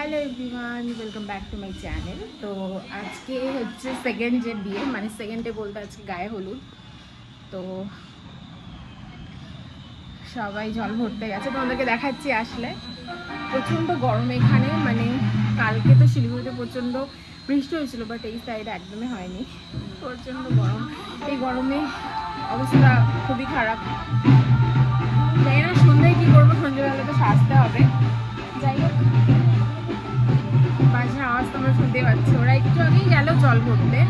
Hello everyone, welcome back to my channel. তো আজকে হচ্ছে সেকেন্ড যে বিয়ে, মানে সেকেন্ড ডে বলতে আজকে গায়ে হলুদ। তো সবাই জল ভরতে গেছে, তোমাদেরকে দেখাচ্ছি। আসলে প্রচণ্ড গরম এখানে, মানে কালকে তো শিলিগুড়িতে প্রচণ্ড বৃষ্টি হয়েছিল, বাট এই সাইডে একদমই হয়নি। প্রচণ্ড গরম, এই গরমে অবস্থা খুবই খারাপ। জানি না সন্ধ্যায় কী করবো, সন্ধ্যেবেলা তো সাজতে হবে। যাই হোক, বাসার আওয়াজ তোমরা শুনতে পাচ্ছি। ওরা একটু আগেই গেল জল ভরতে,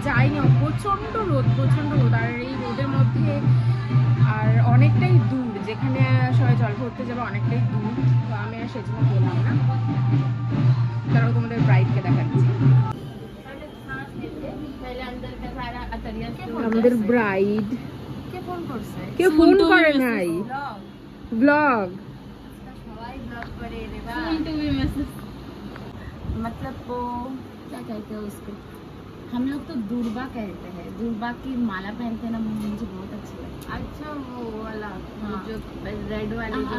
যাইনি। প্রচণ্ড রোদ, প্রচণ্ড রোদ। আর এই রোদের মধ্যে আর অনেকটাই দূর, যেখানে সবাই জল ভরতে যাবে অনেকটাই দূর। তো আমি আর সেজন্য গেলাম না। তারপর তোমাদের ব্রাইডকে দেখাচ্ছি। আমাদের ব্রাইড কে ফোন করে নাই, ব্লগ मतलब वो क्या कहते हैं उसको, हम लोग तो दुर्बा कहते हैं। दुर्बा की माला पहनते हैं ना, मुझे बहुत अच्छा लगता है। अच्छा वो वाला, हाँ, जो रेड वाले, जो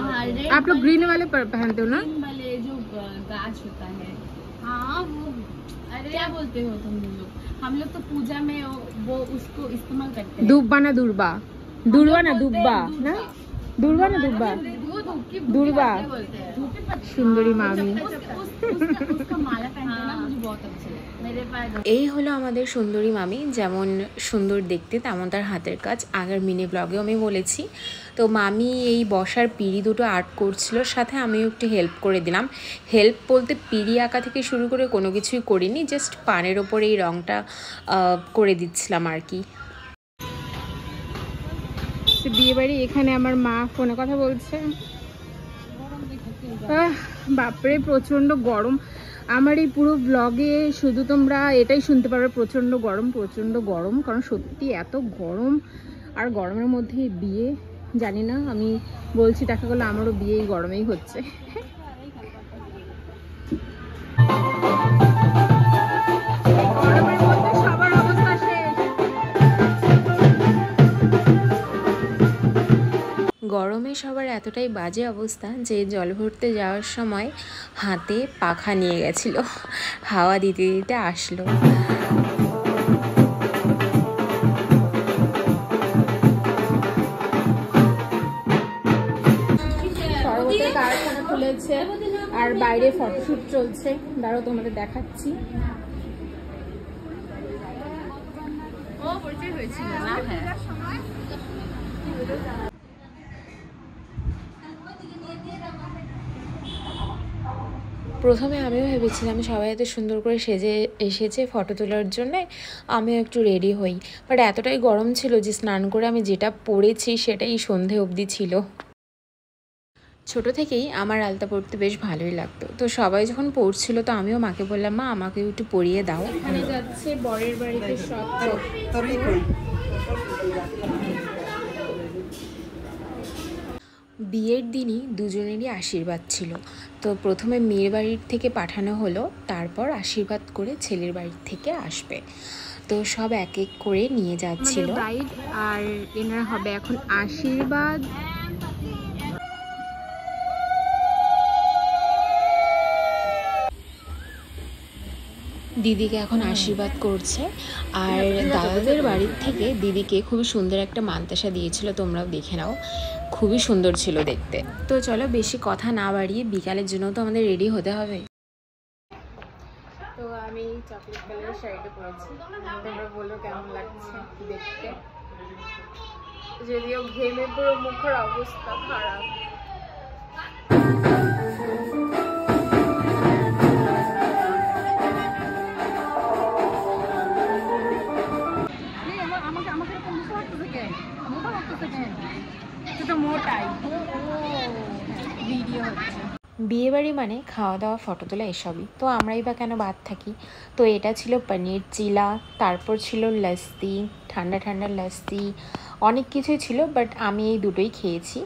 आप लोग ग्रीन वाले पहनते हो ना, ग्रीन वाले जो गाछ होता है। हाँ वो, अरे क्या बोलते हो तुम लोग? हम लोग तो पूजा में वो उसको इस्तेमाल करते हैं। दुब्बा ना दुर्बा, दुर्बा ना दुब्बा ना, दुर्बा ना दुब्बा, दुर्बा। সুন্দরী মামি, এই হলো আমাদের সুন্দরী মামি। যেমন সুন্দর দেখতে তেমন তার হাতের কাজ। আগের মিনি ব্লগেও আমি বলেছি। তো মামি এই বসার পিঁড়ি দুটো আর্ট করছিল, সাথে আমিও একটু হেল্প করে দিলাম। হেল্প বলতে পিঁড়ি আঁকা থেকে শুরু করে কোনো কিছুই করিনি, জাস্ট পানের ওপরে এই রঙটা করে দিচ্ছিলাম আর কি। বিয়ে বাড়ি, এখানে আমার মা ফোনে কথা বলছে। বাপরে প্রচণ্ড গরম। আমার এই পুরো ব্লগে শুধু তোমরা এটাই শুনতে পারবে, প্রচণ্ড গরম, প্রচণ্ড গরম। কারণ সত্যি এত গরম, আর গরমের মধ্যে বিয়ে। জানি না, আমি বলছি দেখা গেলো আমারও বিয়ে এই গরমেই হচ্ছে। গরমে সবার এতটাই বাজে অবস্থা যে জল ভরতে যাওয়ার সময় হাতে পাখা নিয়ে গেছিল, হাওয়া দিতে দিতে আসলো। শরবতের কারখানা খুলেছে আর বাইরে ফটোশুট চলছে। দাঁড়াও তোমাদের দেখাচ্ছি। প্রথমে আমিও ভেবেছিলাম সবাই এত সুন্দর করে সেজে এসেছে ফটো তোলার জন্যে, আমিও একটু রেডি হই। বাট এতটাই গরম ছিল যে স্নান করে আমি যেটা পরেছি সেটাই সন্ধে অবধি ছিল। ছোট থেকেই আমার আলতা পরতে বেশ ভালোই লাগতো। তো সবাই যখন পরছিল তো আমিও মাকে বললাম, মা আমাকেও একটু পরিয়ে দাও। এখানে যাচ্ছে বরের বাড়িতে সব। বিয়ের দিনই দুজনেরই আশীর্বাদ ছিল। তো প্রথমে মেয়ের বাড়ির থেকে পাঠানো হলো, তারপর আশীর্বাদ করে ছেলের বাড়ির থেকে আসবে। তো সব এক এক করে নিয়ে যাচ্ছিল। ব্রাইড আর এনার হবে এখন আশীর্বাদ। দিদিকে এখন আশীর্বাদ করছে। আর দাদাদের বাড়ির থেকে দিদিকে খুবই সুন্দর একটা মান্তাসা দিয়েছিল, তোমরাও দেখে নাও, খুবই সুন্দর ছিল দেখতে। তো চলো বেশি কথা না বাড়িয়ে বিকালের জন্য তো আমাদের রেডি হতে হবে। তো আমি চকলেট কালারের শাড়িটা পরেছি, তোমরা বলো কেমন লাগছে দেখতে। যদিও ঘেমে পুরো মুখের অবস্থা খারাপ। বিয়েবাড়ি মানে খাওয়া দাওয়া, ফটো তোলা, এসবই। তো আমরাই বা কেন বাদ থাকি। তো এটা ছিল পনির চিলা, তারপর ছিল লস্যি, ঠান্ডা ঠান্ডা লস্যি, অনেক কিছুই ছিল, বাট আমি এই দুটোই খেয়েছি।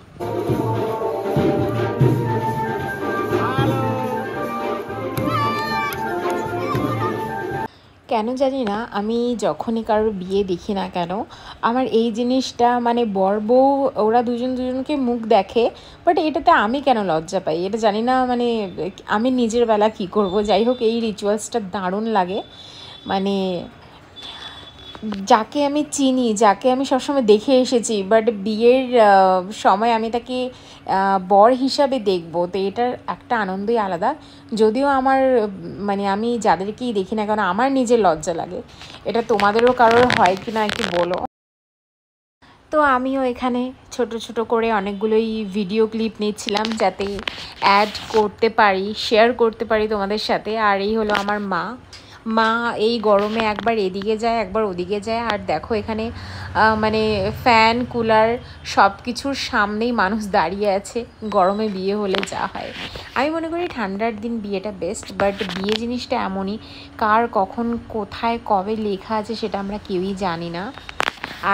কেন জানি না, আমি যখনই কারোর বিয়ে দেখি না কেন আমার এই জিনিসটা মানে বর বউ ওরা দুজনকে মুখ দেখে, বাট এটাতে আমি কেন লজ্জা পাই এটা জানি না। মানে আমি নিজের বেলা কি করব। যাই হোক, এই রিচুয়ালসটা দারুণ লাগে। মানে যাকে আমি চিনি, যাকে আমি সবসময় দেখে এসেছি, বাট বিয়ের সময় আমি তাকে বর হিসাবে দেখব, তো এটার একটা আনন্দই আলাদা। যদিও আমার মানে আমি যাদেরকেই দেখি না কেন আমার নিজের লজ্জা লাগে। এটা তোমাদেরও কারোর হয় কি না একটু বলো। তো আমিও এখানে ছোট ছোট করে অনেকগুলোই ভিডিও ক্লিপ নিচ্ছিলাম যাতে অ্যাড করতে পারি, শেয়ার করতে পারি তোমাদের সাথে। আর এই হলো আমার মা এই গরমে একবার এদিকে যায় একবার ওদিকে যায়। আর দেখো এখানে মানে ফ্যান কুলার সব কিছুর সামনেই মানুষ দাঁড়িয়ে আছে। গরমে বিয়ে হলে যা হয়, আমি মনে করি ঠান্ডার দিন বিয়েটা বেস্ট, বাট বিয়ে জিনিসটা এমনই, কার কখন কোথায় কবে লেখা আছে সেটা আমরা কেউই জানি না।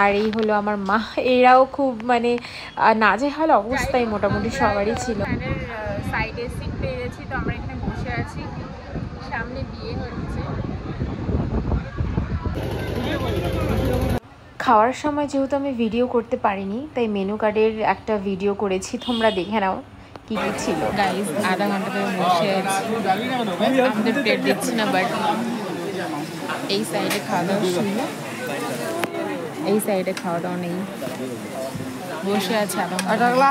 আর এই হলো আমার মা, এরাও খুব মানে নাজেহাল অবস্থায় মোটামুটি সবারই ছিল। সাইডে সিট পেয়ে গেছি, তো আমরা এখানে বসে আছি, সামনে বিয়ে হচ্ছে। খাওয়ার সময় যেহেতু আমি ভিডিও করতে পারিনি, তাই মেনু কার্ডের একটা ভিডিও করেছি, তোমরা দেখে নাও কী কী ছিল। গাইজ আধা ঘন্টা ধরে বসে আছি, আমাদের প্লেট দিচ্ছি না, বাট এই সাইডে খাওয়া দাওয়া শুরু, এই সাইডে খাওয়া দাওয়া নেই, বসে আছে আধা ঘন্টা।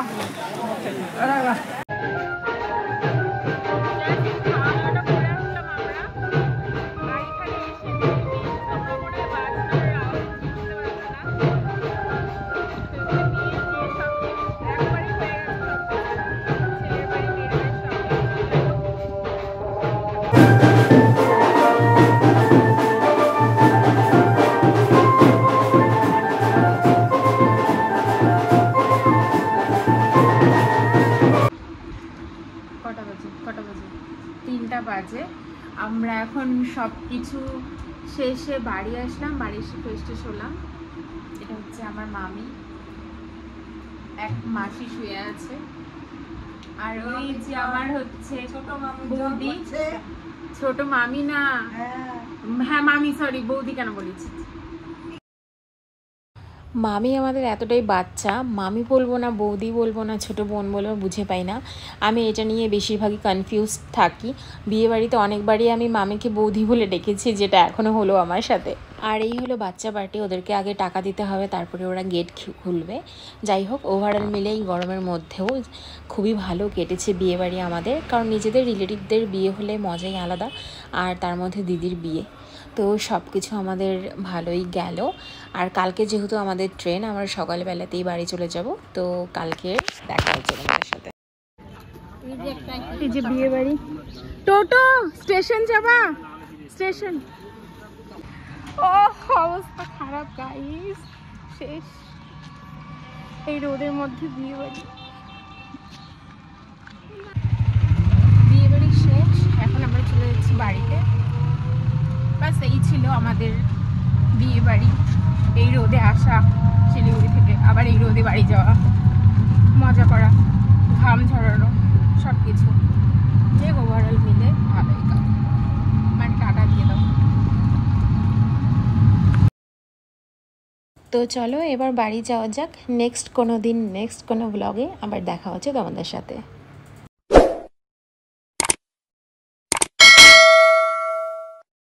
কটা বাজে 3টা বাজে। আমরা এখন সব কিছু শেষে বাড়ি আসলাম, বাড়ি এসে ফ্রেশ ট্রেশ হলাম। এটা হচ্ছে আমার মামি, এক মাসি শুয়ে আছে। আর ওই যে আমার হচ্ছে বৌদি, ছোট মামি না, হ্যাঁ মামি, সরি বৌদি কেন বলেছি। মামি আমাদের এতটাই বাচ্চা, মামি বলবো না বৌদি বলবো না ছোটো বোন বলবো বুঝে পাই না। আমি এটা নিয়ে বেশিরভাগই কনফিউজ থাকি। বিয়েবাড়িতে অনেকবারই আমি মামিকে বৌদি বলে ডেকেছি, যেটা এখনও হলো আমার সাথে। আর এই হলো বাচ্চা পার্টি, ওদেরকে আগে টাকা দিতে হবে, তারপরে ওরা গেট খুলবে। যাই হোক, ওভারঅল মিলে এই গরমের মধ্যেও খুবই ভালো কেটেছে বিয়েবাড়ি আমাদের, কারণ নিজেদের রিলেটিভদের বিয়ে হলে মজাই আলাদা, আর তার মধ্যে দিদির বিয়ে, তো সব কিছু আমাদের ভালোই গেল। আর কালকে যেহেতু আমাদের ট্রেন, আমরা সকালবেলাতেই বাড়ি চলে যাব, তো কালকে দেখা হচ্ছে তোমাদের সাথে। এই যে বিয়ে বাড়ি, টোটো স্টেশন যাবা, স্টেশন। ও অবস্থা খারাপ গাইস, শেষ এই রোদের মধ্যে বিয়ে বাড়ি। বিয়ে বাড়ি শেষ, এখন আমরা চলে যাচ্ছি বাড়িতে। বাস এই ছিল আমাদের বিয়ে বাড়ি। এই রোদে আসা শিলিগুড়ি থেকে, আবার এই রোদে বাড়ি যাওয়া, মজা করা, ঘাম ঝরানো, সব কিছু যে ওভারঅল মিলে ভালোই কাজ। মানে টাটা দিয়ে দাও। তো চলো এবার বাড়ি যাওয়া যাক। নেক্সট কোনো দিন নেক্সট কোনো ব্লগে আবার দেখা হচ্ছে তোমাদের সাথে।